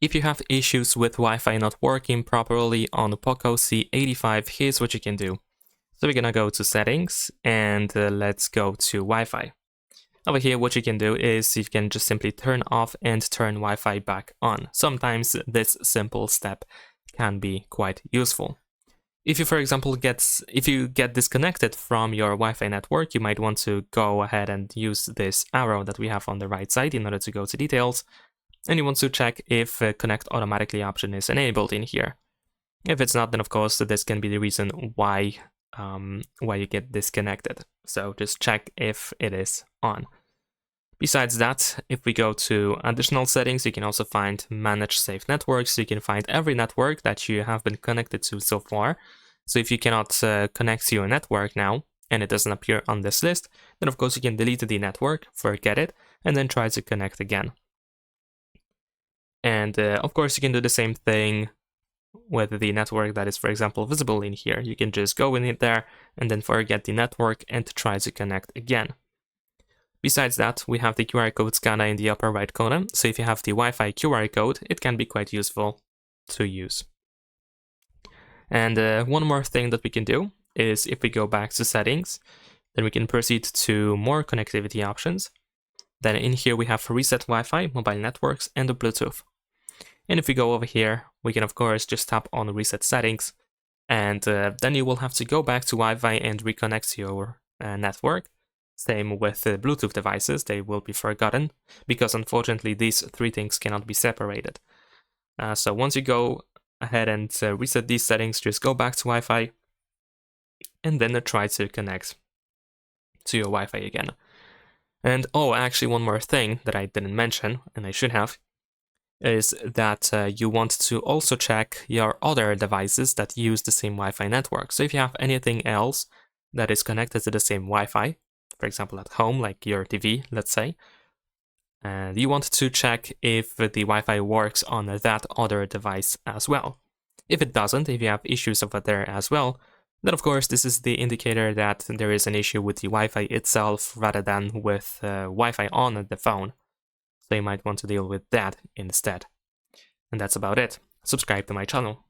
If you have issues with Wi-Fi not working properly on the POCO C85, here's what you can do. So we're gonna go to settings and let's go to Wi-Fi. Over here, what you can do is you can just simply turn off and turn Wi-Fi back on. Sometimes this simple step can be quite useful. If you, for example, get disconnected from your Wi-Fi network, you might want to go ahead and use this arrow that we have on the right side in order to go to details. And you want to check if connect automatically option is enabled in here. If it's not, then of course this can be the reason why you get disconnected. So just check if it is on. Besides that, if we go to additional settings, you can also find manage safe networks. So you can find every network that you have been connected to so far. So if you cannot connect to your network now and it doesn't appear on this list, then of course you can delete the network, forget it, and then try to connect again. And of course, you can do the same thing with the network that is, for example, visible in here. You can just go in it there and then forget the network and try to connect again. Besides that, we have the QR code scanner in the upper right corner. So if you have the Wi-Fi QR code, it can be quite useful to use. And one more thing that we can do is if we go back to settings, then we can proceed to more connectivity options. Then in here we have reset Wi-Fi, mobile networks, and the Bluetooth. And if we go over here, we can of course just tap on reset settings, and then you will have to go back to Wi-Fi and reconnect to your network. Same with Bluetooth devices, they will be forgotten, because unfortunately these three things cannot be separated. So once you go ahead and reset these settings, just go back to Wi-Fi, and then try to connect to your Wi-Fi again. And oh, actually one more thing that I didn't mention, and I should have, is that you want to also check your other devices that use the same Wi-Fi network. So if you have anything else that is connected to the same Wi-Fi, for example at home, like your TV, let's say, and you want to check if the Wi-Fi works on that other device as well. If it doesn't, if you have issues over there as well, then of course this is the indicator that there is an issue with the Wi-Fi itself rather than with Wi-Fi on the phone. So you might want to deal with that instead. And that's about it. Subscribe to my channel.